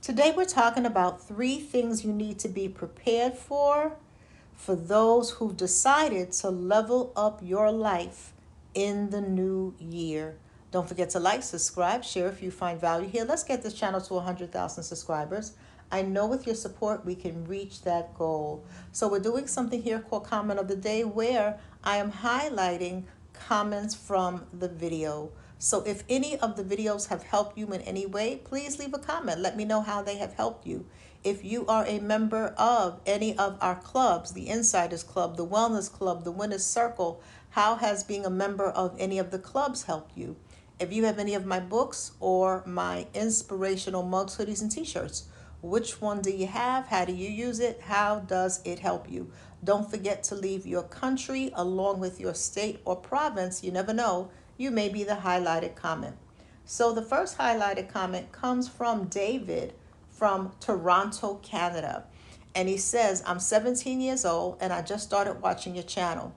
Today we're talking about 3 things you need to be prepared for those who've decided to level up your life in the new year. Don't forget to like, subscribe, share if you find value here. Let's get this channel to 100,000 subscribers. I know with your support we can reach that goal. So we're doing something here called Comment of the Day, where I am highlighting comments from the video. So if any of the videos have helped you in any way, please leave a comment. Let me know how they have helped you. If you are a member of any of our clubs, the Insiders Club, the Wellness Club, the Winners Circle, how has being a member of any of the clubs helped you? If you have any of my books or my inspirational mugs, hoodies, and t-shirts, which one do you have? How do you use it? How does it help you? Don't forget to leave your country along with your state or province. You never know. You may be the highlighted comment. So the first highlighted comment comes from David from Toronto, Canada. And he says, I'm 17 years old and I just started watching your channel.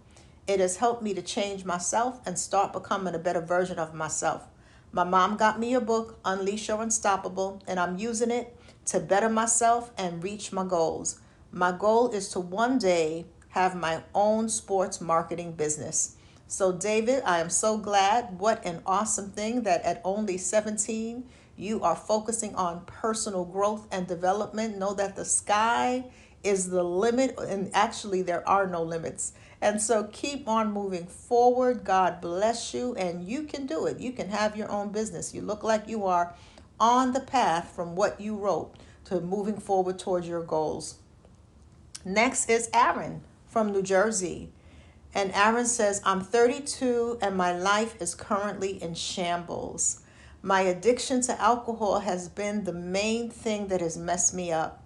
It has helped me to change myself and start becoming a better version of myself. My mom got me a book, Unleash Your Unstoppable, and I'm using it to better myself and reach my goals. My goal is to one day have my own sports marketing business. So David, I am so glad. What an awesome thing that at only 17, you are focusing on personal growth and development. Know that the sky is the limit, and actually there are no limits. And so keep on moving forward. God bless you, and you can do it. You can have your own business. You look like you are on the path from what you wrote to moving forward towards your goals. Next is Aaron from New Jersey. And Aaron says, I'm 32 and my life is currently in shambles. My addiction to alcohol has been the main thing that has messed me up.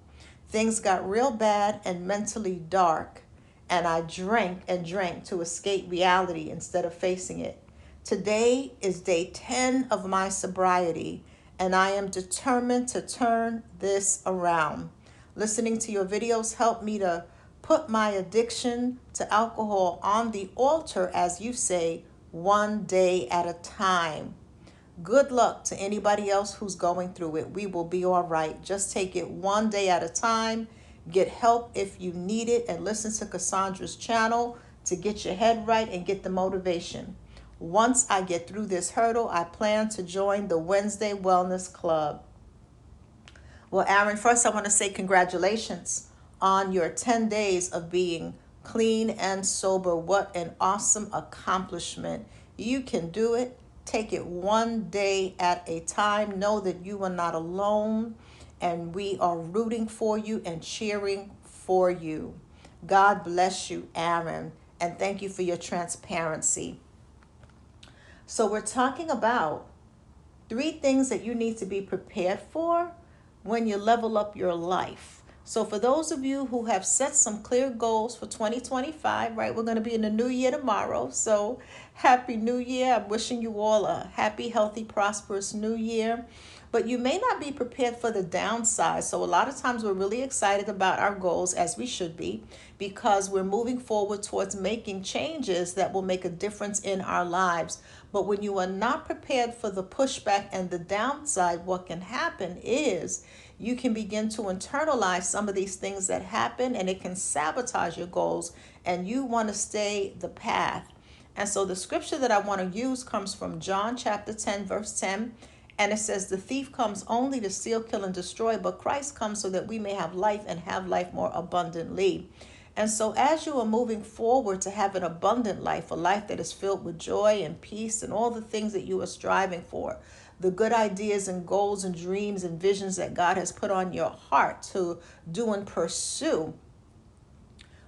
Things got real bad and mentally dark, and I drank and drank to escape reality instead of facing it. Today is day 10 of my sobriety, and I am determined to turn this around. Listening to your videos helped me to put my addiction to alcohol on the altar, as you say, one day at a time. Good luck to anybody else who's going through it. We will be all right. Just take it one day at a time. Get help if you need it, and listen to Cassandra's channel to get your head right and get the motivation. Once I get through this hurdle, I plan to join the Wednesday Wellness Club. Well, Aaron, first I want to say congratulations on your 10 days of being clean and sober. What an awesome accomplishment. You can do it. Take it one day at a time. Know that you are not alone, and we are rooting for you and cheering for you. God bless you, Aaron, and thank you for your transparency. So we're talking about 3 things that you need to be prepared for when you level up your life. So for those of you who have set some clear goals for 2025, right, we're going to be in the new year tomorrow. So happy new year. I'm wishing you all a happy, healthy, prosperous new year. But you may not be prepared for the downside. So a lot of times we're really excited about our goals, as we should be, because we're moving forward towards making changes that will make a difference in our lives. But when you are not prepared for the pushback and the downside, what can happen is you can begin to internalize some of these things that happen, and it can sabotage your goals, and you want to stay the path. And so the scripture that I want to use comes from John chapter 10, verse 10. And it says, the thief comes only to steal, kill, and destroy, but Christ comes so that we may have life and have life more abundantly. And so as you are moving forward to have an abundant life, a life that is filled with joy and peace and all the things that you are striving for, the good ideas and goals and dreams and visions that God has put on your heart to do and pursue,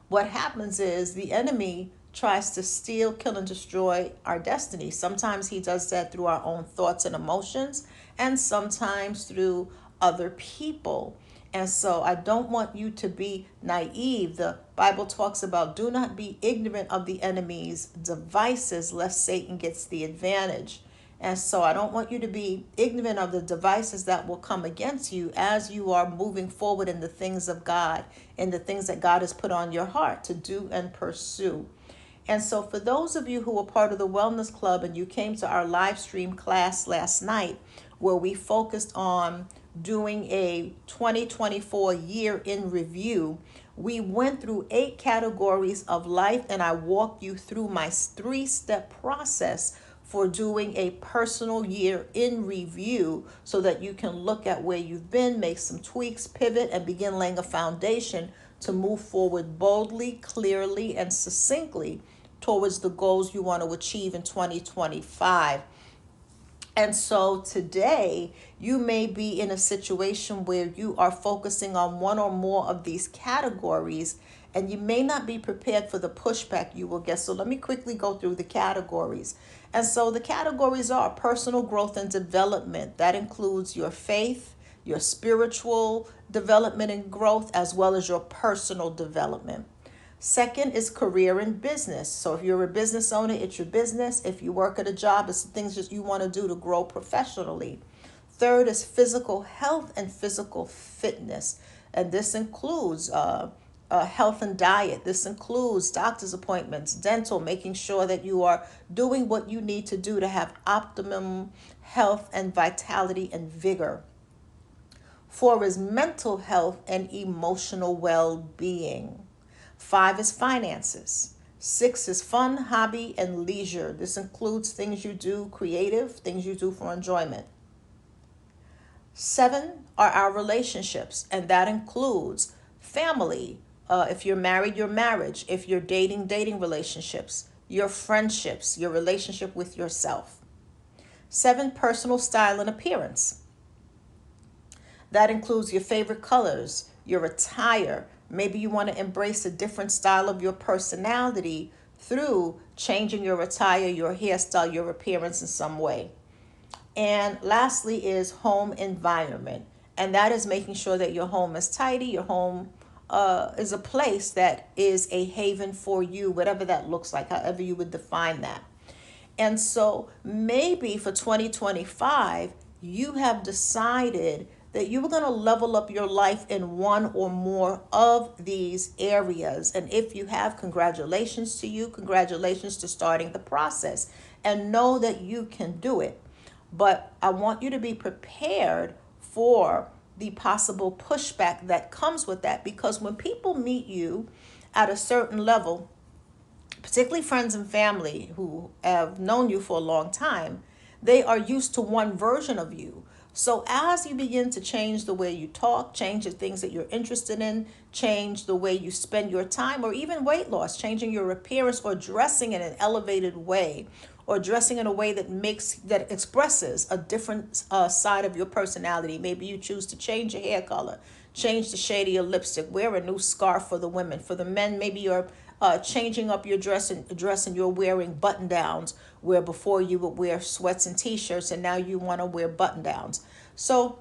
what happens is the enemy tries to steal, kill, and destroy our destiny. Sometimes he does that through our own thoughts and emotions, and sometimes through other people. And so I don't want you to be naive. The Bible talks about do not be ignorant of the enemy's devices, lest Satan gets the advantage. And so I don't want you to be ignorant of the devices that will come against you as you are moving forward in the things of God, in the things that God has put on your heart to do and pursue. And so for those of you who were part of the Wellness Club and you came to our live stream class last night, where we focused on doing a 2024 year in review, we went through 8 categories of life, and I walked you through my 3-step process for doing a personal year in review so that you can look at where you've been, make some tweaks, pivot, and begin laying a foundation to move forward boldly, clearly, and succinctly towards the goals you want to achieve in 2025. And so today, you may be in a situation where you are focusing on one or more of these categories, and you may not be prepared for the pushback you will get. So let me quickly go through the categories. And so the categories are personal growth and development. That includes your faith, your spiritual development and growth, as well as your personal development. Second is career and business. So if you're a business owner, it's your business. If you work at a job, it's the things that you want to do to grow professionally. Third is physical health and physical fitness. And this includes health and diet. This includes doctor's appointments, dental, making sure that you are doing what you need to do to have optimum health and vitality and vigor. 4 is mental health and emotional well-being. 5 is finances. 6 is fun, hobby, and leisure. This includes things you do creative, things you do for enjoyment. 7 are our relationships, and that includes family. If you're married, your marriage. If you're dating relationships. Your friendships, your relationship with yourself. 7, personal style and appearance. That includes your favorite colors, your attire. Maybe you want to embrace a different style of your personality through changing your attire, your hairstyle, your appearance in some way. And lastly is home environment. And that is making sure that your home is tidy, your home is a place that is a haven for you, whatever that looks like, however you would define that. And so maybe for 2025, you have decided that you were going to level up your life in one or more of these areas. And if you have, congratulations to you. Congratulations to starting the process. And know that you can do it. But I want you to be prepared for the possible pushback that comes with that. Because when people meet you at a certain level, particularly friends and family who have known you for a long time, they are used to one version of you. So as you begin to change the way you talk, change the things that you're interested in, change the way you spend your time, or even weight loss, changing your appearance or dressing in an elevated way, or dressing in a way that expresses a different side of your personality. Maybe you choose to change your hair color, change the shade of your lipstick, wear a new scarf for the women. For the men, maybe you're changing up your dress and you're wearing button downs where before you would wear sweats and t-shirts and now you want to wear button downs. So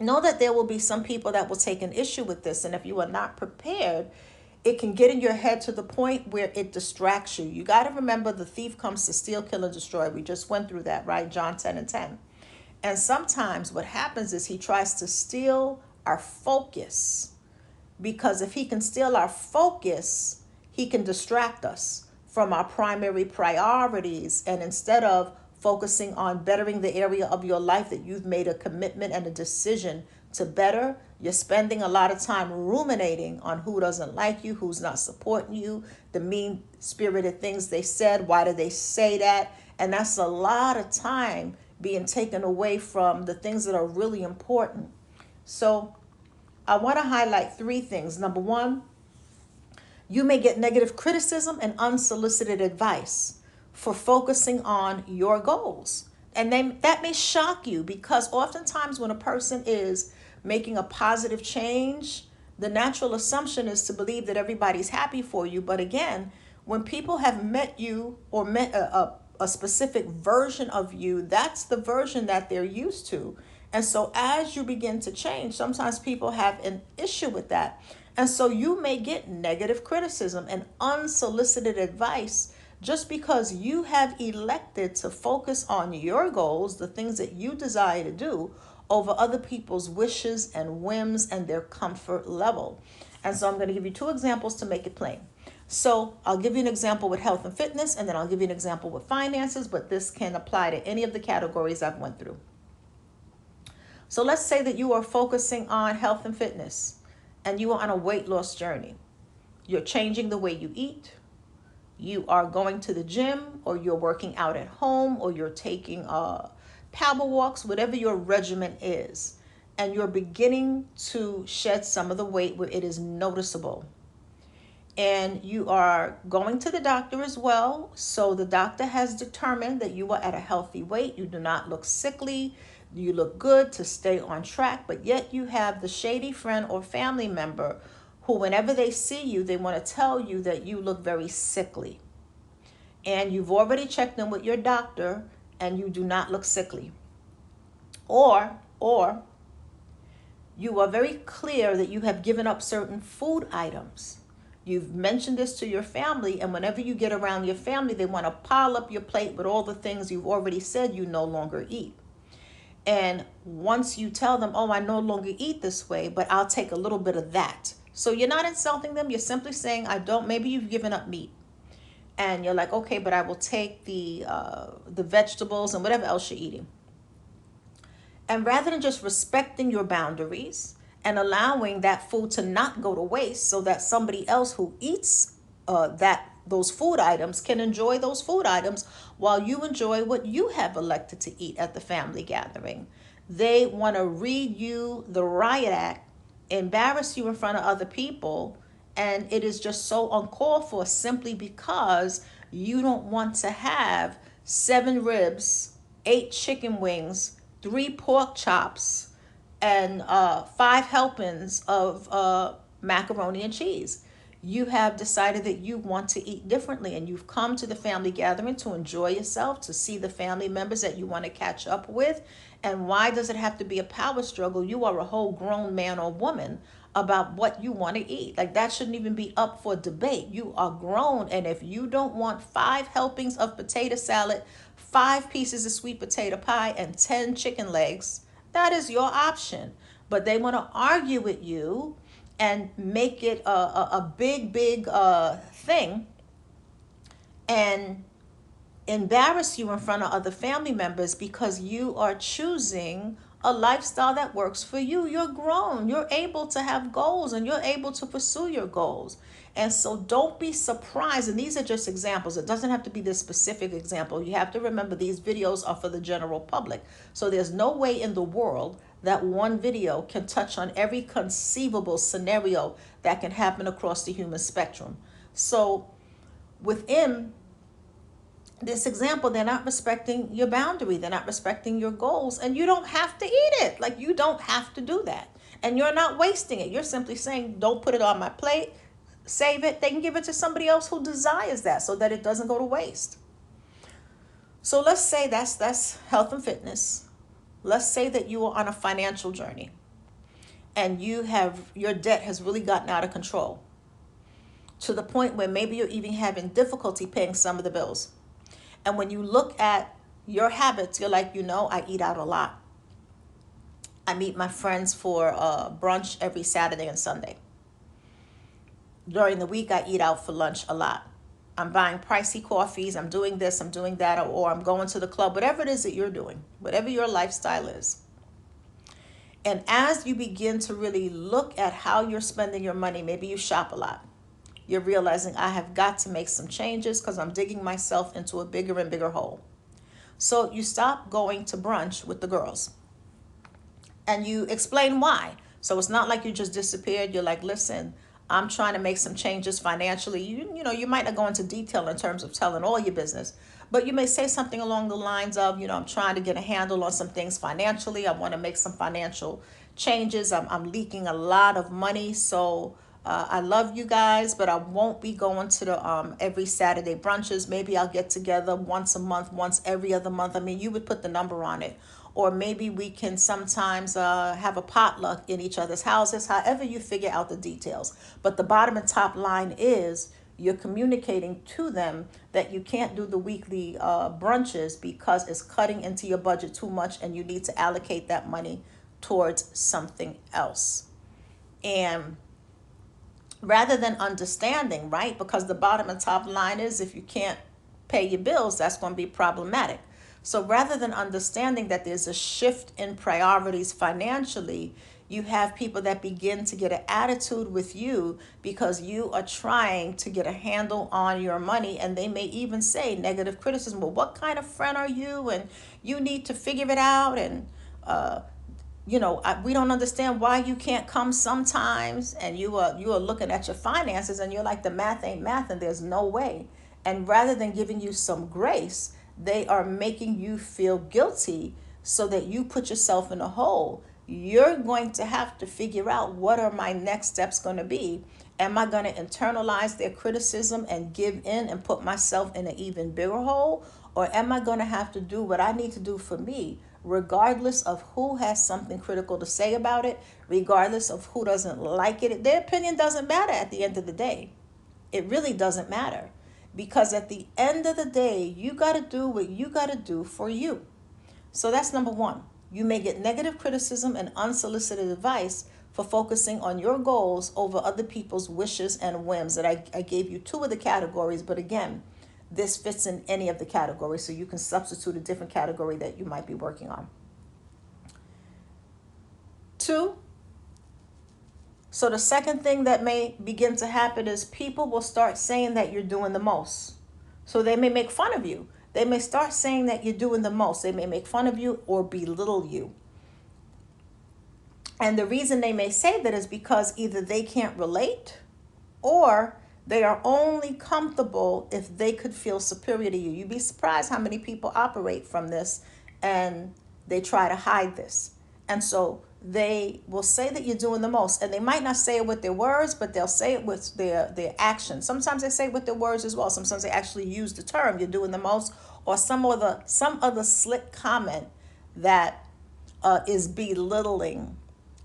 know that there will be some people that will take an issue with this, and if you are not prepared, it can get in your head to the point where it distracts you. You got to remember, the thief comes to steal, kill, and destroy. We just went through that, right? John 10:10. And sometimes what happens is he tries to steal our focus, because if he can steal our focus, he can distract us from our primary priorities. And instead of focusing on bettering the area of your life that you've made a commitment and a decision to better, you're spending a lot of time ruminating on who doesn't like you, who's not supporting you, the mean-spirited things they said, why did they say that? And that's a lot of time being taken away from the things that are really important. So I want to highlight 3 things. Number 1, you may get negative criticism and unsolicited advice for focusing on your goals. And that may shock you, because oftentimes when a person is making a positive change, the natural assumption is to believe that everybody's happy for you. But again, when people have met you or met a specific version of you, that's the version that they're used to. And so as you begin to change, sometimes people have an issue with that. And so you may get negative criticism and unsolicited advice just because you have elected to focus on your goals, the things that you desire to do, over other people's wishes and whims and their comfort level. And so I'm going to give you 2 examples to make it plain. So I'll give you an example with health and fitness, and then I'll give you an example with finances, but this can apply to any of the categories I've went through. So let's say that you are focusing on health and fitness and you are on a weight loss journey. You're changing the way you eat. You are going to the gym, or you're working out at home, or you're taking power walks, whatever your regimen is. And you're beginning to shed some of the weight where it is noticeable. And you are going to the doctor as well. So the doctor has determined that you are at a healthy weight. You do not look sickly. You look good to stay on track. But yet you have the shady friend or family member who, whenever they see you, they want to tell you that you look very sickly. And you've already checked in with your doctor and you do not look sickly. Or you are very clear that you have given up certain food items. You've mentioned this to your family, and whenever you get around your family, they want to pile up your plate with all the things you've already said you no longer eat. And once you tell them, oh, I no longer eat this way, but I'll take a little bit of that. So you're not insulting them. You're simply saying, I don't, maybe you've given up meat. And you're like, okay, but I will take the vegetables and whatever else you're eating. And rather than just respecting your boundaries and allowing that food to not go to waste so that somebody else who eats those food items can enjoy those food items while you enjoy what you have elected to eat at the family gathering, they want to read you the riot act, embarrass you in front of other people, and it is just so uncalled for simply because you don't want to have 7 ribs, 8 chicken wings, 3 pork chops, and 5 helpings of macaroni and cheese. You have decided that you want to eat differently, and you've come to the family gathering to enjoy yourself, to see the family members that you want to catch up with. And why does it have to be a power struggle? You are a whole grown man or woman about what you want to eat. Like, that shouldn't even be up for debate. You are grown, and if you don't want 5 helpings of potato salad, 5 pieces of sweet potato pie, and 10 chicken legs, that is your option. But they want to argue with you and make it a big thing and embarrass you in front of other family members because you are choosing a lifestyle that works for you. You're grown. You're able to have goals and you're able to pursue your goals. And so don't be surprised. And these are just examples. It doesn't have to be this specific example. You have to remember these videos are for the general public. So there's no way in the world that one video can touch on every conceivable scenario that can happen across the human spectrum. So within this example, they're not respecting your boundary. They're not respecting your goals. And you don't have to eat it. Like, you don't have to do that. And you're not wasting it. You're simply saying, don't put it on my plate. Save it. They can give it to somebody else who desires that so that it doesn't go to waste. So let's say that's health and fitness. Let's say that you are on a financial journey and your debt has really gotten out of control to the point where maybe you're even having difficulty paying some of the bills. And when you look at your habits, you're like, I eat out a lot. I meet my friends for brunch every Saturday and Sunday. During the week, I eat out for lunch a lot. I'm buying pricey coffees. I'm doing this, I'm doing that, or I'm going to the club, whatever it is that you're doing, whatever your lifestyle is. And as you begin to really look at how you're spending your money, maybe you shop a lot. You're realizing I have got to make some changes because I'm digging myself into a bigger and bigger hole. So you stop going to brunch with the girls and you explain why. So it's not like you just disappeared. You're like, listen, I'm trying to make some changes financially. You might not go into detail in terms of telling all your business, but you may say something along the lines of, I'm trying to get a handle on some things financially. I want to make some financial changes. I'm leaking a lot of money. So I love you guys, but I won't be going to the every Saturday brunches. Maybe I'll get together once a month, once every other month. I mean, you would put the number on it. Or maybe we can sometimes have a potluck in each other's houses, however you figure out the details. But the bottom and top line is you're communicating to them that you can't do the weekly brunches because it's cutting into your budget too much and you need to allocate that money towards something else. And rather than understanding, right? Because the bottom and top line is if you can't pay your bills, that's going to be problematic. So rather than understanding that there's a shift in priorities financially, you have people that begin to get an attitude with you because you are trying to get a handle on your money. And they may even say negative criticism. Well, what kind of friend are you? And you need to figure it out. And, we don't understand why you can't come sometimes. And you are looking at your finances and you're like, the math ain't math and there's no way. And rather than giving you some grace, they are making you feel guilty so that you put yourself in a hole. You're going to have to figure out, what are my next steps going to be? Am I going to internalize their criticism and give in and put myself in an even bigger hole? Or am I going to have to do what I need to do for me, regardless of who has something critical to say about it, regardless of who doesn't like it? Their opinion doesn't matter at the end of the day. It really doesn't matter. Because at the end of the day, you got to do what you got to do for you. So that's number one. You may get negative criticism and unsolicited advice for focusing on your goals over other people's wishes and whims. And I gave you two of the categories, but again, this fits in any of the categories, so you can substitute a different category that you might be working on. Two, so the second thing that may begin to happen is people will start saying that you're doing the most. So they may make fun of you. They may start saying that you're doing the most. They may make fun of you or belittle you. And the reason they may say that is because either they can't relate, or they are only comfortable if they could feel superior to you. You'd be surprised how many people operate from this, and they try to hide this. And so they will say that you're doing the most, and they might not say it with their words, but they'll say it with their actions. Sometimes they say it with their words as well. Sometimes they actually use the term "you're doing the most," or some other slick comment that is belittling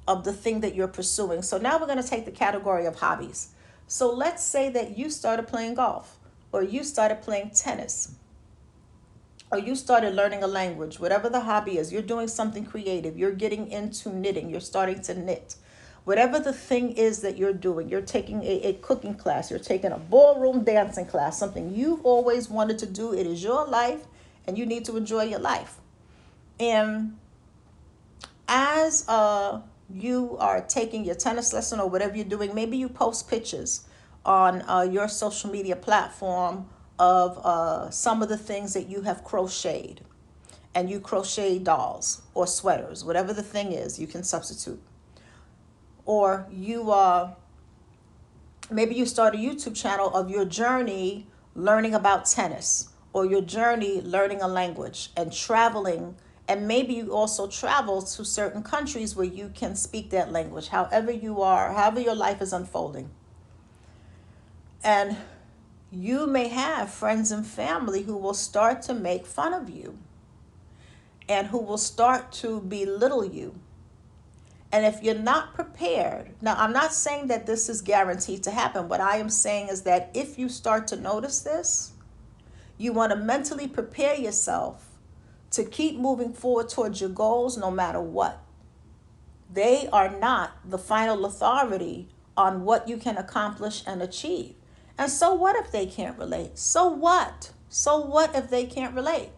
of the thing that you're pursuing. So now we're going to take the category of hobbies. So let's say that you started playing golf, or you started playing tennis, or you started learning a language, whatever the hobby is. You're doing something creative. You're getting into knitting. You're starting to knit. Whatever the thing is that you're doing, you're taking a cooking class. You're taking a ballroom dancing class, something you've always wanted to do. It is your life, and you need to enjoy your life. And as you are taking your tennis lesson or whatever you're doing, maybe you post pictures on your social media platform of some of the things that you have crocheted, and you crochet dolls or sweaters, whatever the thing is, you can substitute. Or maybe you start a YouTube channel of your journey learning about tennis, or your journey learning a language and traveling. And maybe you also travel to certain countries where you can speak that language, however you are, however your life is unfolding. And you may have friends and family who will start to make fun of you and who will start to belittle you. And if you're not prepared, now I'm not saying that this is guaranteed to happen. What I am saying is that if you start to notice this, you want to mentally prepare yourself to keep moving forward towards your goals no matter what. They are not the final authority on what you can accomplish and achieve. And so what if they can't relate? So what? So what if they can't relate?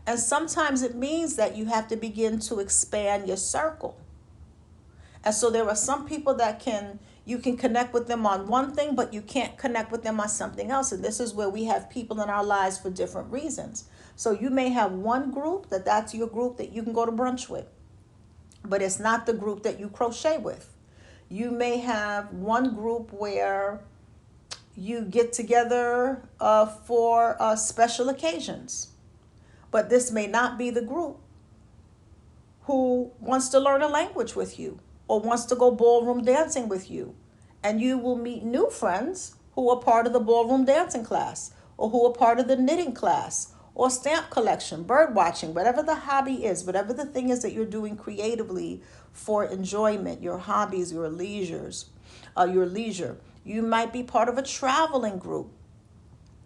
And sometimes it means that you have to begin to expand your circle. And so there are some people that you can connect with them on one thing, but you can't connect with them on something else. And this is where we have people in our lives for different reasons. So you may have one group that's your group that you can go to brunch with, but it's not the group that you crochet with. You may have one group where you get together for special occasions, but this may not be the group who wants to learn a language with you or wants to go ballroom dancing with you. And you will meet new friends who are part of the ballroom dancing class, or who are part of the knitting class, or stamp collection, bird watching, whatever the hobby is, whatever the thing is that you're doing creatively for enjoyment, your hobbies, your leisure. You might be part of a traveling group.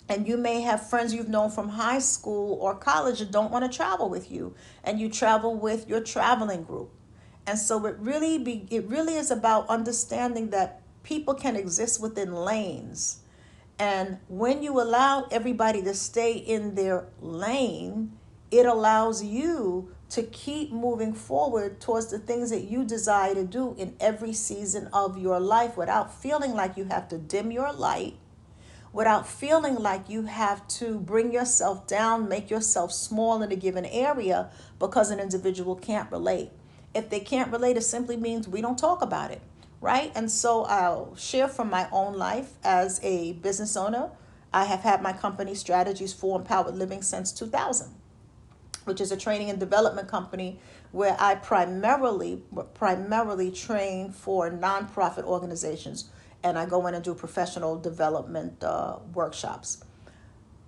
And you may have friends you've known from high school or college that don't want to travel with you, and you travel with your traveling group. And so it really is about understanding that people can exist within lanes. And when you allow everybody to stay in their lane, It allows you to keep moving forward towards the things that you desire to do in every season of your life without feeling like you have to dim your light, without feeling like you have to bring yourself down, make yourself small in a given area because an individual can't relate. If they can't relate, it simply means we don't talk about it, right? And so I'll share from my own life as a business owner. I have had my company Strategies for Empowered Living since 2000, which is a training and development company where I primarily train for nonprofit organizations, and I go in and do professional development workshops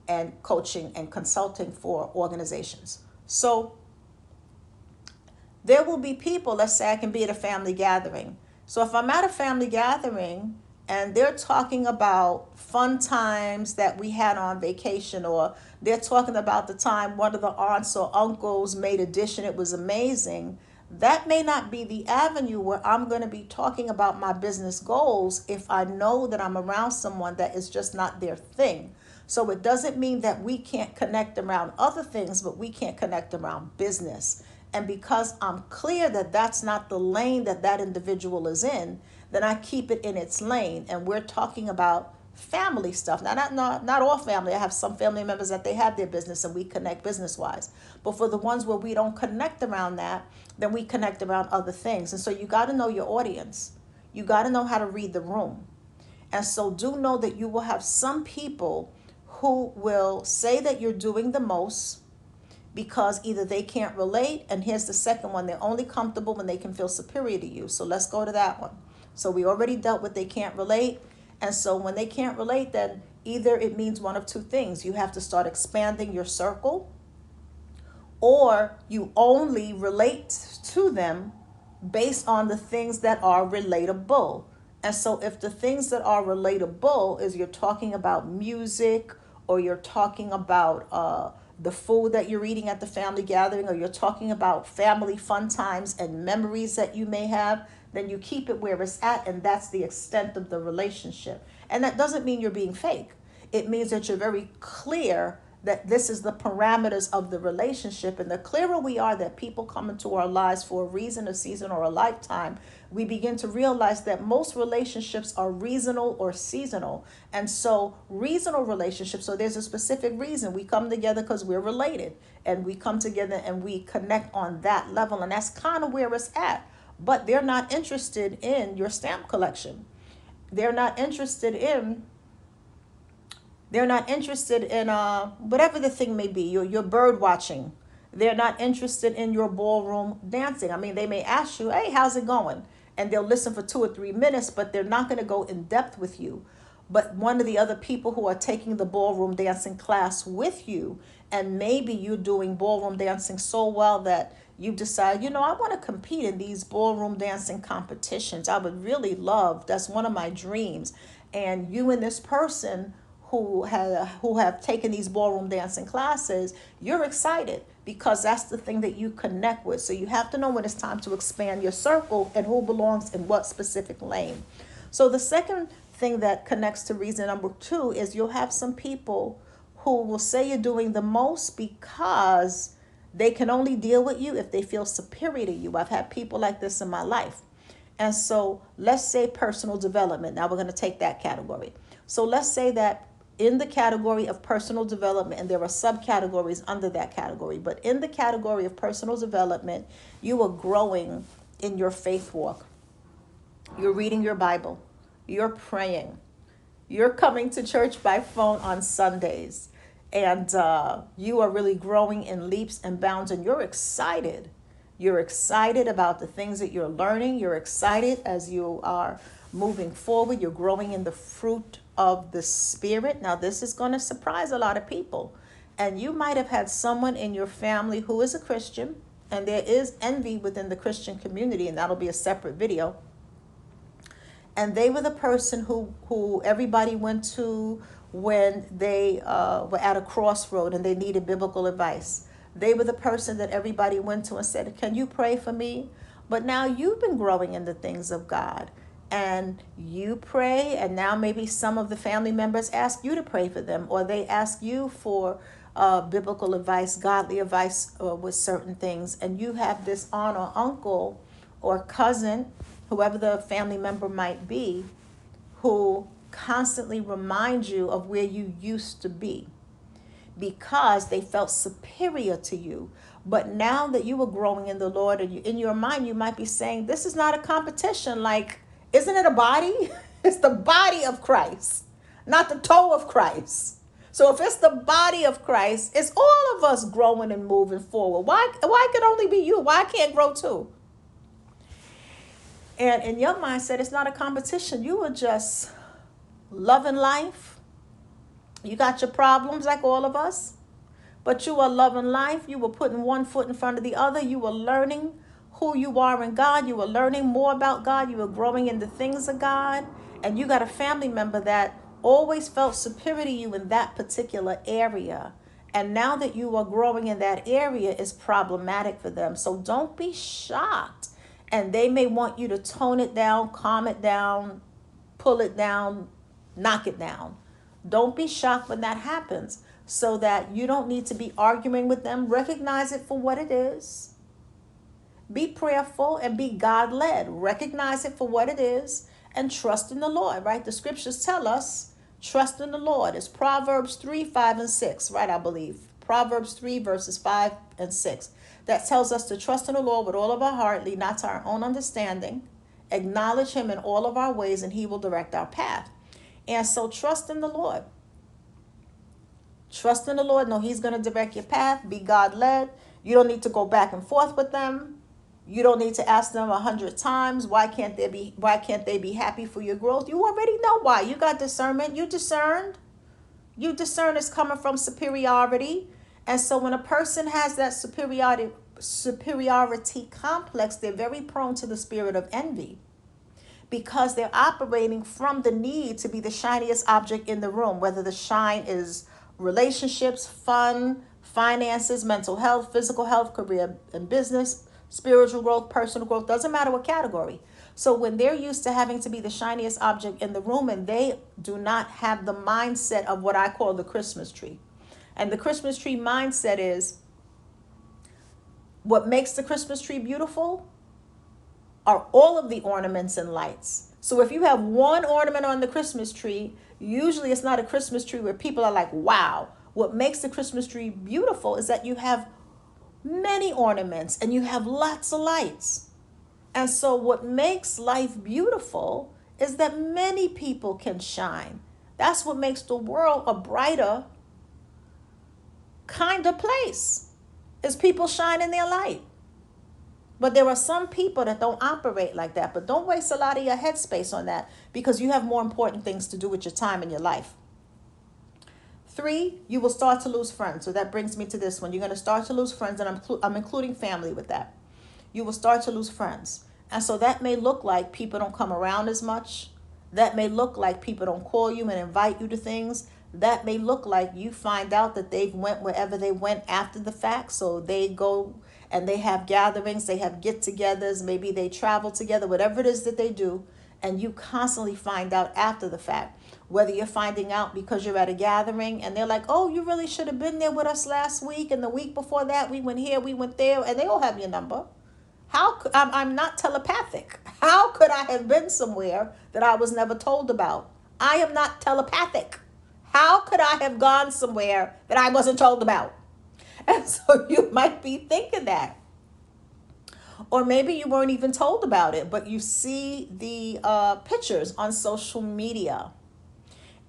and coaching and consulting for organizations. So there will be people, let's say I can be at a family gathering. So if I'm at a family gathering and they're talking about fun times that we had on vacation, or they're talking about the time one of the aunts or uncles made a dish and it was amazing, that may not be the avenue where I'm going to be talking about my business goals if I know that I'm around someone that is just not their thing. So it doesn't mean that we can't connect around other things, but we can't connect around business. And because I'm clear that that's not the lane that that individual is in, then I keep it in its lane. And we're talking about family stuff. Now, not all family. I have some family members that they have their business and we connect business wise. But for the ones where we don't connect around that, then we connect around other things. And so you got to know your audience. You got to know how to read the room. And so do know that you will have some people who will say that you're doing the most because either they can't relate, and here's the second one, they're only comfortable when they can feel superior to you. So let's go to that one. So we already dealt with they can't relate. And so when they can't relate, then either it means one of two things. You have to start expanding your circle, or you only relate to them based on the things that are relatable. And so if the things that are relatable is you're talking about music, or you're talking about the food that you're eating at the family gathering, or you're talking about family fun times and memories that you may have, then you keep it where it's at, and that's the extent of the relationship. And that doesn't mean you're being fake. It means that you're very clear that this is the parameters of the relationship. And the clearer we are that people come into our lives for a reason, a season, or a lifetime, we begin to realize that most relationships are reasonable or seasonal. And so reasonable relationships, so there's a specific reason we come together because we're related, and we come together and we connect on that level. And that's kind of where it's at. But they're not interested in your stamp collection. They're not interested in whatever the thing may be, your bird watching. They're not interested in your ballroom dancing. I mean, they may ask you, hey, how's it going? And they'll listen for 2 or 3 minutes, but they're not going to go in depth with you. But one of the other people who are taking the ballroom dancing class with you, and maybe you're doing ballroom dancing so well that you decide, I want to compete in these ballroom dancing competitions. I would really love, that's one of my dreams. And you and this person who have taken these ballroom dancing classes, you're excited because that's the thing that you connect with. So you have to know when it's time to expand your circle and who belongs in what specific lane. So the second thing that connects to reason number 2 is you'll have some people who will say you're doing the most because they can only deal with you if they feel superior to you. I've had people like this in my life. And so let's say personal development. Now we're going to take that category. So let's say that in the category of personal development, and there are subcategories under that category, but in the category of personal development, you are growing in your faith walk. You're reading your Bible. You're praying. You're coming to church by phone on Sundays. And you are really growing in leaps and bounds, and you're excited. You're excited about the things that you're learning. You're excited as you are moving forward. You're growing in the fruit of the Spirit. Now, this is going to surprise a lot of people. And you might have had someone in your family who is a Christian, and there is envy within the Christian community, and that'll be a separate video. And they were the person who everybody went to when they were at a crossroad and they needed biblical advice. They were the person that everybody went to and said, can you pray for me? But now you've been growing in the things of God. And you pray, and now maybe some of the family members ask you to pray for them, or they ask you for biblical advice, godly advice with certain things, and you have this aunt or uncle or cousin, whoever the family member might be, who constantly reminds you of where you used to be because they felt superior to you. But now that you are growing in the Lord, and in your mind, you might be saying, this is not a competition. Like, isn't it a body? It's the body of Christ, not the toe of Christ. So if it's the body of Christ, it's all of us growing and moving forward. Why could only be you? Why can't grow too? And in your mindset, it's not a competition. You are just loving life. You got your problems like all of us, but you are loving life. You were putting one foot in front of the other. You were learning who you are in God. You were learning more about God. You were growing in the things of God. And you got a family member that always felt superior to you in that particular area. And now that you are growing in that area, it's problematic for them. So don't be shocked. And they may want you to tone it down, calm it down, pull it down, knock it down. Don't be shocked when that happens, so that you don't need to be arguing with them. Recognize it for what it is. Be prayerful and be God-led. Recognize it for what it is and trust in the Lord, right? The scriptures tell us, trust in the Lord. It's Proverbs 3, 5, and 6, right, I believe. Proverbs 3, verses 5 and 6. That tells us to trust in the Lord with all of our heart, lean not to our own understanding, acknowledge him in all of our ways, and he will direct our path. And so trust in the Lord. Trust in the Lord. Know he's going to direct your path. Be God-led. You don't need to go back and forth with them. You don't need to ask them 100 times, why can't they be happy for your growth? You already know why. You got discernment. You discerned. You discern it's coming from superiority. And so when a person has that superiority complex, they're very prone to the spirit of envy, because they're operating from the need to be the shiniest object in the room, whether the shine is relationships, fun, finances, mental health, physical health, career and business, spiritual growth, personal growth, doesn't matter what category. So when they're used to having to be the shiniest object in the room, and they do not have the mindset of what I call the Christmas tree. And the Christmas tree mindset is, what makes the Christmas tree beautiful are all of the ornaments and lights. So if you have one ornament on the Christmas tree, usually it's not a Christmas tree where people are like, wow. What makes the Christmas tree beautiful is that you have many ornaments and you have lots of lights. And so what makes life beautiful is that many people can shine. That's what makes the world a brighter kind of place, is people shining their light. But there are some people that don't operate like that. But don't waste a lot of your headspace on that, because you have more important things to do with your time and your life. 3, you will start to lose friends. So that brings me to this one. You're going to start to lose friends, and I'm including family with that. You will start to lose friends. And so that may look like people don't come around as much. That may look like people don't call you and invite you to things. That may look like you find out that they've went wherever they went after the fact. So they go and they have gatherings, they have get-togethers, maybe they travel together, whatever it is that they do, and you constantly find out after the fact. Whether you're finding out because you're at a gathering and they're like, oh, you really should have been there with us last week, and the week before that we went here, we went there, and they all have your number. I'm not telepathic. How could I have been somewhere that I was never told about? I am not telepathic. How could I have gone somewhere that I wasn't told about? And so you might be thinking that. Or maybe you weren't even told about it, but you see the pictures on social media.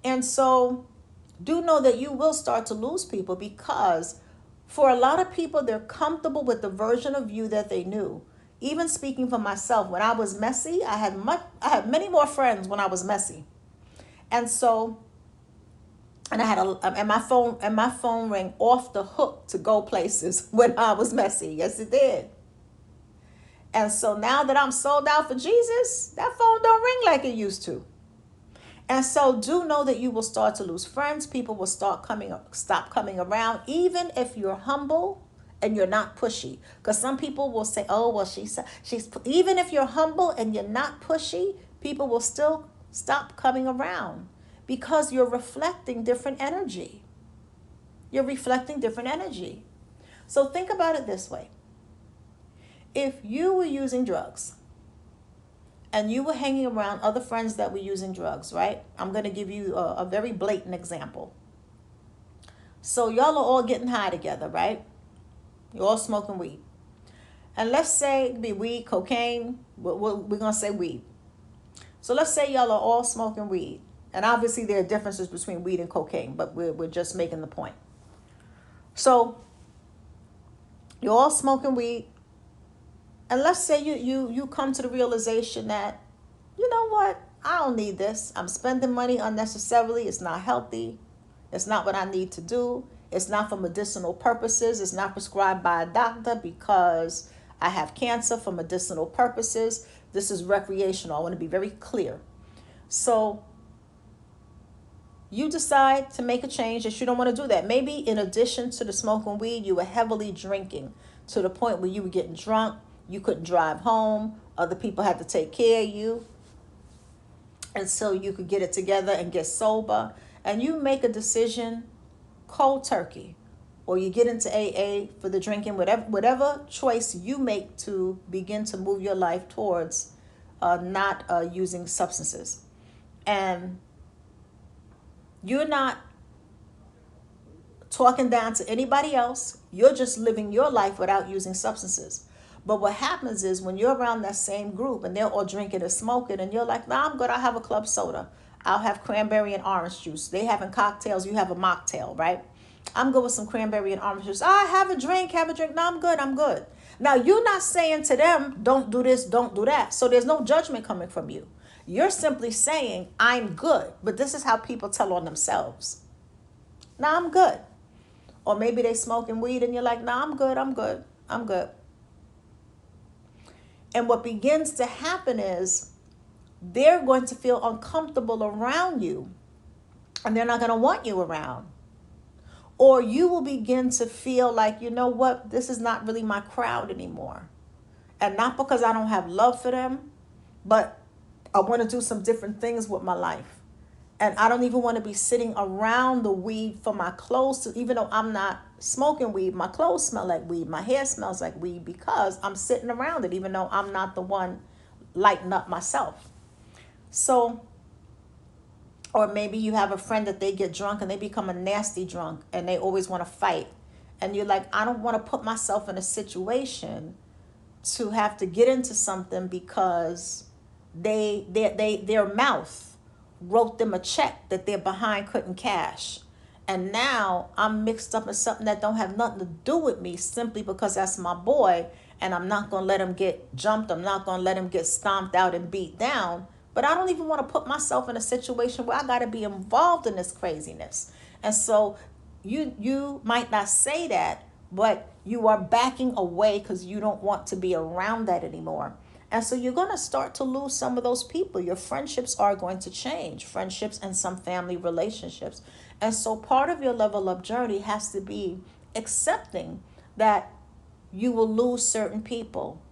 And so do know that you will start to lose people, because for a lot of people, they're comfortable with the version of you that they knew. Even speaking for myself, when I was messy, I had many more friends when I was messy. And so, and I had my phone rang off the hook to go places when I was messy. Yes, it did. And so now that I'm sold out for Jesus, that phone don't ring like it used to. And so do know that you will start to lose friends. People will stop coming around, even if you're humble and you're not pushy. Because some people will say, oh, well, she's even if you're humble and you're not pushy, people will still stop coming around, because you're reflecting different energy. You're reflecting different energy. So think about it this way. If you were using drugs and you were hanging around other friends that were using drugs, right? I'm going to give you a very blatant example. So y'all are all getting high together, right? You're all smoking weed. And let's say it be weed, cocaine, we're going to say weed. So let's say y'all are all smoking weed. And obviously there are differences between weed and cocaine, but we're just making the point. So you're all smoking weed. And let's say you come to the realization that, you know what, I don't need this. I'm spending money unnecessarily. It's not healthy. It's not what I need to do. It's not for medicinal purposes. It's not prescribed by a doctor because I have cancer for medicinal purposes. This is recreational. I want to be very clear. So you decide to make a change that you don't want to do that. Maybe in addition to the smoking weed, you were heavily drinking to the point where you were getting drunk. You couldn't drive home. Other people had to take care of you. And so you could get it together and get sober. And you make a decision cold turkey. Or you get into AA for the drinking, whatever choice you make to begin to move your life towards not using substances. And you're not talking down to anybody else. You're just living your life without using substances. But what happens is when you're around that same group and they're all drinking and smoking and you're like, nah, I'm good. I'll have a club soda. I'll have cranberry and orange juice. They having cocktails. You have a mocktail, right? I'm good with some cranberry and orange juice. Have a drink. No, I'm good. Now, you're not saying to them, don't do this, don't do that. So there's no judgment coming from you. You're simply saying, I'm good. But this is how people tell on themselves. Nah, I'm good. Or maybe they smoking weed and you're like, nah, I'm good. And what begins to happen is they're going to feel uncomfortable around you and they're not going to want you around. Or you will begin to feel like, you know what, this is not really my crowd anymore. And not because I don't have love for them, but I want to do some different things with my life. And I don't even want to be sitting around the weed for my clothes. Even though I'm not smoking weed, my clothes smell like weed. My hair smells like weed because I'm sitting around it, even though I'm not the one lighting up myself. So, or maybe you have a friend that they get drunk and they become a nasty drunk and they always want to fight. And you're like, I don't want to put myself in a situation to have to get into something because their mouth wrote them a check that their behind couldn't cash. And now I'm mixed up in something that don't have nothing to do with me simply because that's my boy and I'm not going to let him get jumped. I'm not going to let him get stomped out and beat down. But I don't even want to put myself in a situation where I got to be involved in this craziness. And so you might not say that, but you are backing away because you don't want to be around that anymore. And so you're going to start to lose some of those people. Your friendships are going to change, friendships and some family relationships. And so part of your level up journey has to be accepting that you will lose certain people.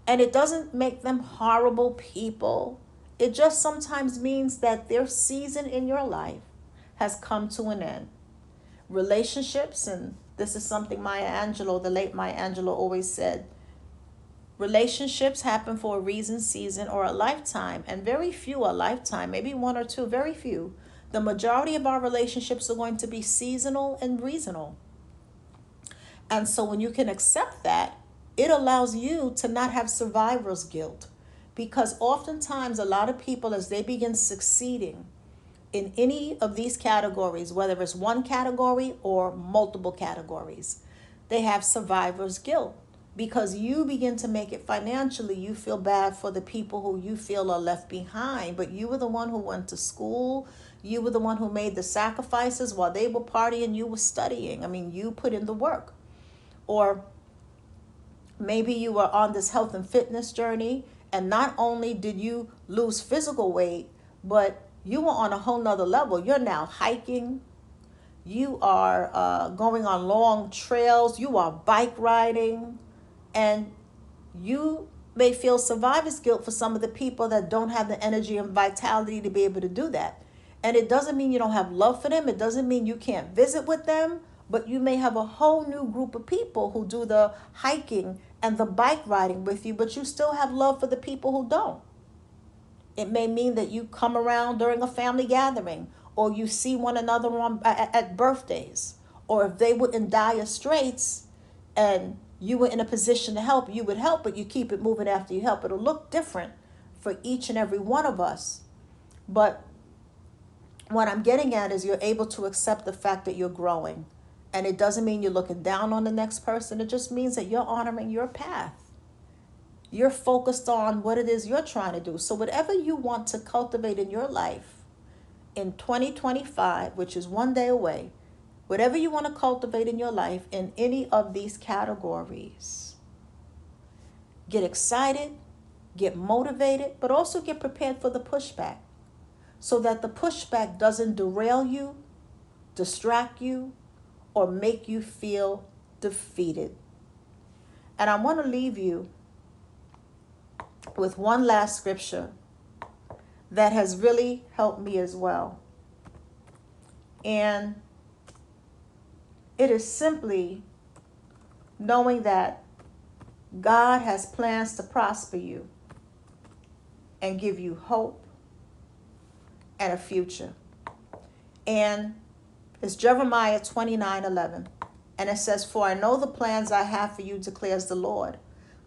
And it doesn't make them horrible people. It just sometimes means that their season in your life has come to an end. Relationships, and this is something Maya Angelou, the late Maya Angelou, always said, relationships happen for a reason, season, or a lifetime, and very few are lifetime, maybe one or two, very few. The majority of our relationships are going to be seasonal and regional. And so when you can accept that, it allows you to not have survivor's guilt. Because oftentimes a lot of people, as they begin succeeding in any of these categories, whether it's one category or multiple categories, they have survivor's guilt. Because you begin to make it financially, you feel bad for the people who you feel are left behind. But you were the one who went to school. You were the one who made the sacrifices while they were partying, you were studying. I mean, you put in the work. Or maybe you were on this health and fitness journey, and not only did you lose physical weight, but you were on a whole nother level. You're now hiking. You are going on long trails. You are bike riding. And you may feel survivor's guilt for some of the people that don't have the energy and vitality to be able to do that. And it doesn't mean you don't have love for them. It doesn't mean you can't visit with them. But you may have a whole new group of people who do the hiking and the bike riding with you, but you still have love for the people who don't. It may mean that you come around during a family gathering, or you see one another at birthdays, or if they were in dire straits and you were in a position to help, you would help, but you keep it moving after you help. It'll look different for each and every one of us. But what I'm getting at is you're able to accept the fact that you're growing. And it doesn't mean you're looking down on the next person. It just means that you're honoring your path. You're focused on what it is you're trying to do. So whatever you want to cultivate in your life in 2025, which is one day away, whatever you want to cultivate in your life in any of these categories, get excited, get motivated, but also get prepared for the pushback so that the pushback doesn't derail you, distract you, or make you feel defeated. And I want to leave you with one last scripture that has really helped me as well. And it is simply knowing that God has plans to prosper you and give you hope and a future. And it's Jeremiah 29:11. And it says, "For I know the plans I have for you, declares the Lord.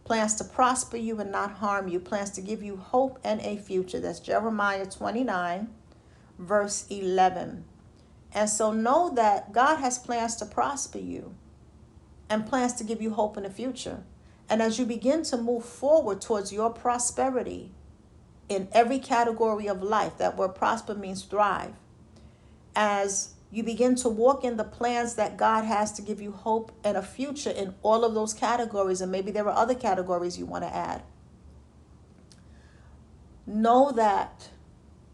Plans to prosper you and not harm you. Plans to give you hope and a future." That's Jeremiah 29, verse 11. And so know that God has plans to prosper you and plans to give you hope in the future. And as you begin to move forward towards your prosperity in every category of life, that word prosper means thrive. As you begin to walk in the plans that God has to give you hope and a future in all of those categories, and maybe there are other categories you want to add, know that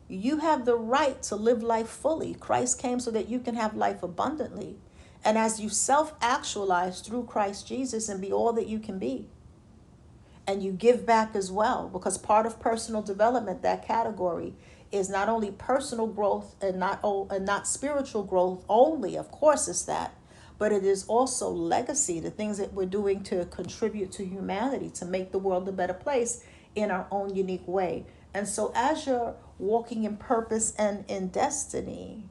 you have the right to live life fully. Christ came so that you can have life abundantly. And as you self-actualize through Christ Jesus and be all that you can be, and you give back as well, because part of personal development, that category, is not only personal growth and not spiritual growth only. Of course it's that, but it is also legacy, the things that we're doing to contribute to humanity, to make the world a better place in our own unique way. And so as you're walking in purpose and in destiny,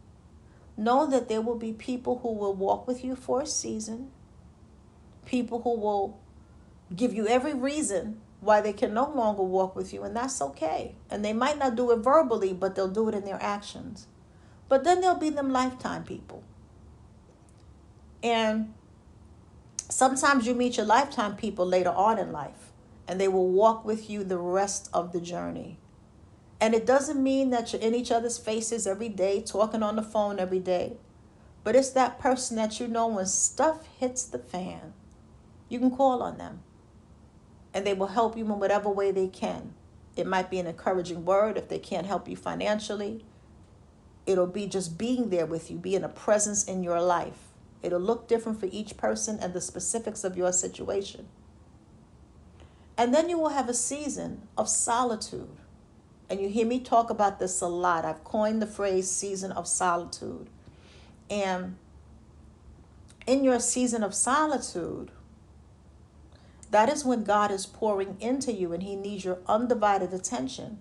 know that there will be people who will walk with you for a season, people who will give you every reason why they can no longer walk with you, and that's okay. And they might not do it verbally, but they'll do it in their actions. But then there'll be them lifetime people. And sometimes you meet your lifetime people later on in life, and they will walk with you the rest of the journey. And it doesn't mean that you're in each other's faces every day, talking on the phone every day. But it's that person that you know when stuff hits the fan, you can call on them. And they will help you in whatever way they can. It might be an encouraging word if they can't help you financially. It'll be just being there with you, being a presence in your life. It'll look different for each person and the specifics of your situation. And then you will have a season of solitude. And you hear me talk about this a lot. I've coined the phrase season of solitude. And in your season of solitude, that is when God is pouring into you and he needs your undivided attention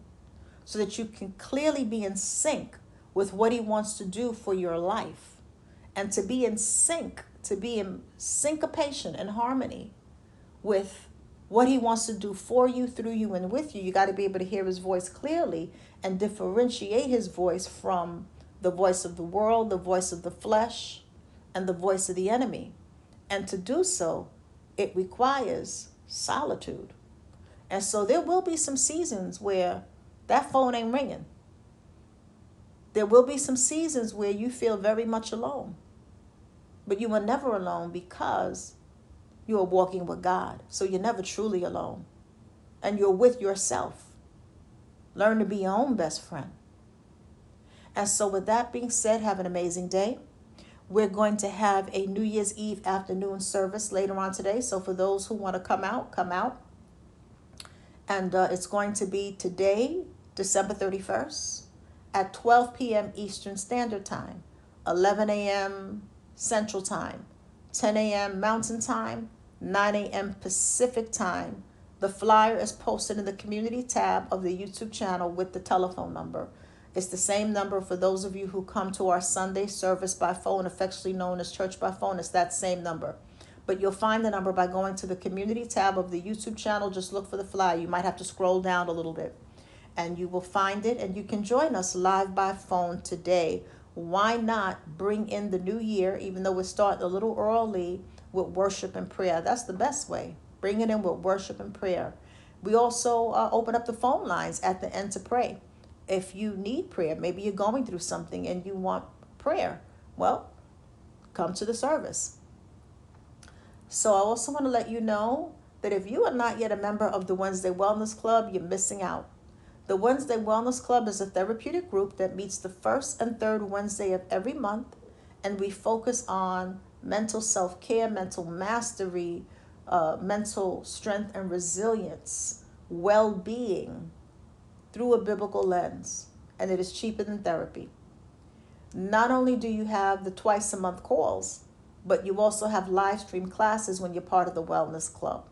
so that you can clearly be in sync with what he wants to do for your life. And to be in sync, to be in syncopation and harmony with what he wants to do for you, through you, and with you, you got to be able to hear his voice clearly and differentiate his voice from the voice of the world, the voice of the flesh, and the voice of the enemy. And to do so, it requires solitude. And so there will be some seasons where that phone ain't ringing. There will be some seasons where you feel very much alone. But you are never alone because you are walking with God. So you're never truly alone. And you're with yourself. Learn to be your own best friend. And so with that being said, have an amazing day. We're going to have a New Year's Eve afternoon service later on today. So for those who want to come out, come out. And it's going to be today, December 31st, at 12 p.m. Eastern Standard Time, 11 a.m. Central Time, 10 a.m. Mountain Time, 9 a.m. Pacific Time. The flyer is posted in the community tab of the YouTube channel with the telephone number. It's the same number for those of you who come to our Sunday service by phone, affectionately known as Church by Phone. It's that same number. But you'll find the number by going to the community tab of the YouTube channel. Just look for the flyer. You might have to scroll down a little bit, and you will find it, and you can join us live by phone today. Why not bring in the new year, even though we're starting a little early, with worship and prayer? That's the best way. Bring it in with worship and prayer. We also open up the phone lines at the end to pray. If you need prayer, maybe you're going through something and you want prayer, well, come to the service. So I also want to let you know that if you are not yet a member of the Wednesday Wellness Club, you're missing out. The Wednesday Wellness Club is a therapeutic group that meets the first and third Wednesday of every month, and we focus on mental self-care, mental mastery, mental strength and resilience, well-being through a biblical lens, and it is cheaper than therapy. Not only do you have the twice-a-month calls, but you also have live stream classes when you're part of the Wellness Club.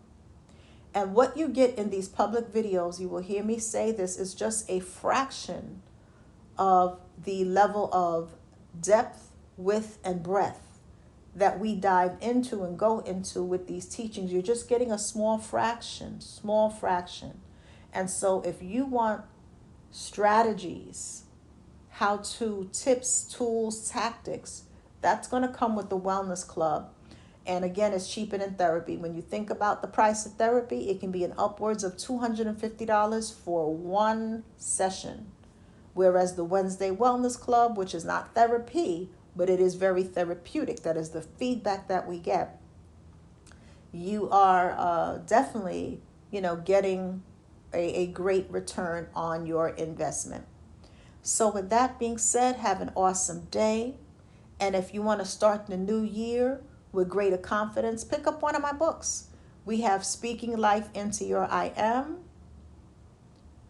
And what you get in these public videos, you will hear me say this, is just a fraction of the level of depth, width, and breadth that we dive into and go into with these teachings. You're just getting a small fraction. And so if you want strategies, how-to tips, tools, tactics, that's going to come with the Wellness Club. And again, it's cheaper than therapy. When you think about the price of therapy, it can be in upwards of $250 for one session. Whereas the Wednesday Wellness Club, which is not therapy, but it is very therapeutic, that is the feedback that we get, you are definitely, getting a great return on your investment. So with that being said, have an awesome day. And if you want to start the new year with greater confidence, pick up one of my books. We have Speaking Life into Your I Am.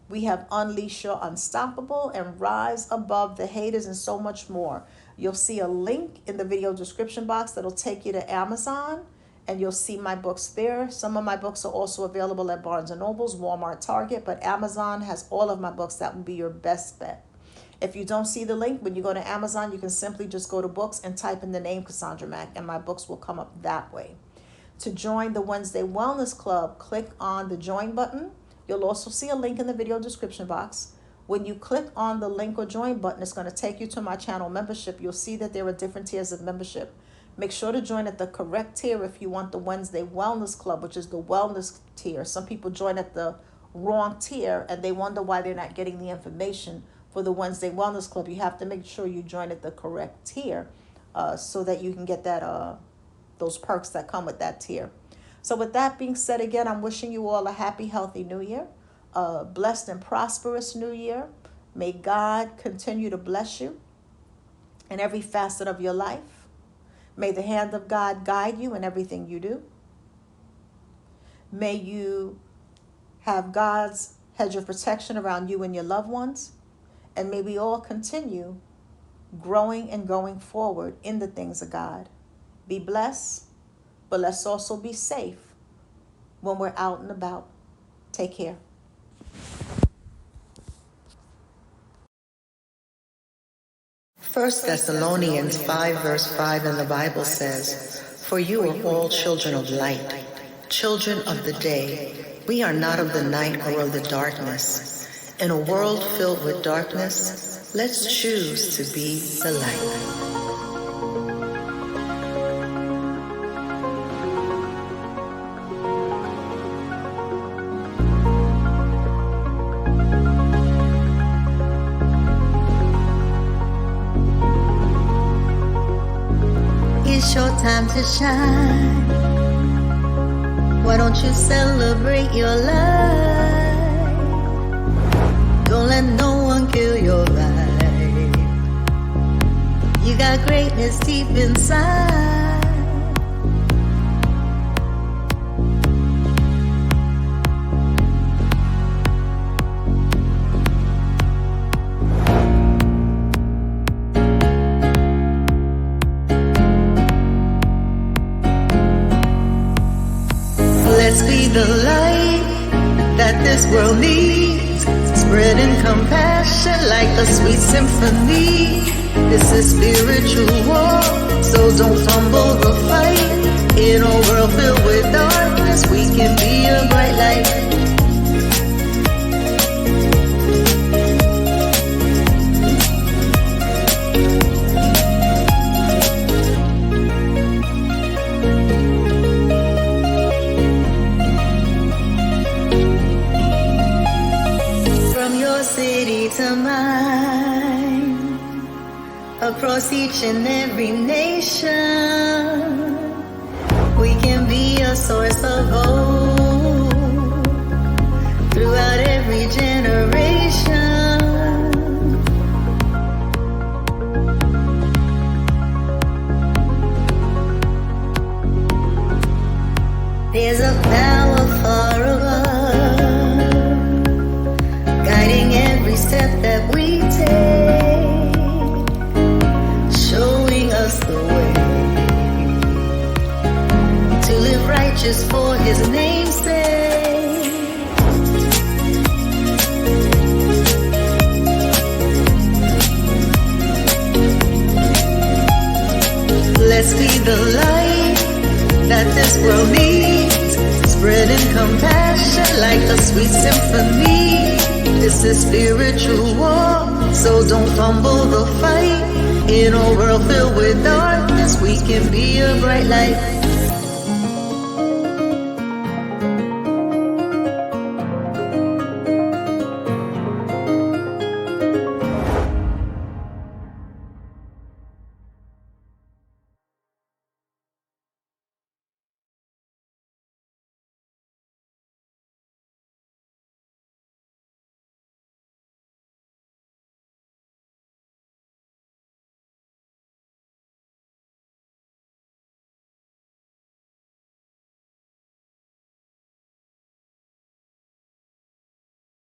We have Unleash Your Unstoppable and Rise Above the Haters, and so much more. You'll see a link in the video description box that'll take you to Amazon, and you'll see my books there. Some of my books are also available at Barnes & Noble's, Walmart, Target, but Amazon has all of my books. That would be your best bet. If you don't see the link, when you go to Amazon, you can simply just go to books and type in the name Cassandra Mack, and my books will come up that way. To join the Wednesday Wellness Club, click on the join button. You'll also see a link in the video description box. When you click on the link or join button, it's going to take you to my channel membership. You'll see that there are different tiers of membership. Make sure to join at the correct tier if you want the Wednesday Wellness Club, which is the wellness tier. Some people join at the wrong tier and they wonder why they're not getting the information for the Wednesday Wellness Club. You have to make sure you join at the correct tier so that you can get that those perks that come with that tier. So with that being said, again, I'm wishing you all a happy, healthy new year, a blessed and prosperous new year. May God continue to bless you in every facet of your life. May the hand of God guide you in everything you do. May you have God's hedge of protection around you and your loved ones. And may we all continue growing and going forward in the things of God. Be blessed, but let's also be safe when we're out and about. Take care. First Thessalonians 5 verse 5 in the Bible says, "For you are all children of light, children of the day. We are not of the night or of the darkness. In a world filled with darkness, let's choose to be the light." It's your time to shine. Why don't you celebrate your life? Don't let no one kill your life. You got greatness deep inside. this world needs, spreading compassion like a sweet symphony. This is spiritual war, so don't fumble the fight. In a world filled with darkness, we can be a bright light. City to mine, across each and every nation, we can be a source of hope throughout every generation. There's a power far above, guiding every step that we take, showing us the way to live righteous for His name's sake. Let's be the light that this world needs, spreading compassion like a sweet symphony. This is spiritual war, so don't fumble the fight. In a world filled with darkness, we can be a bright light.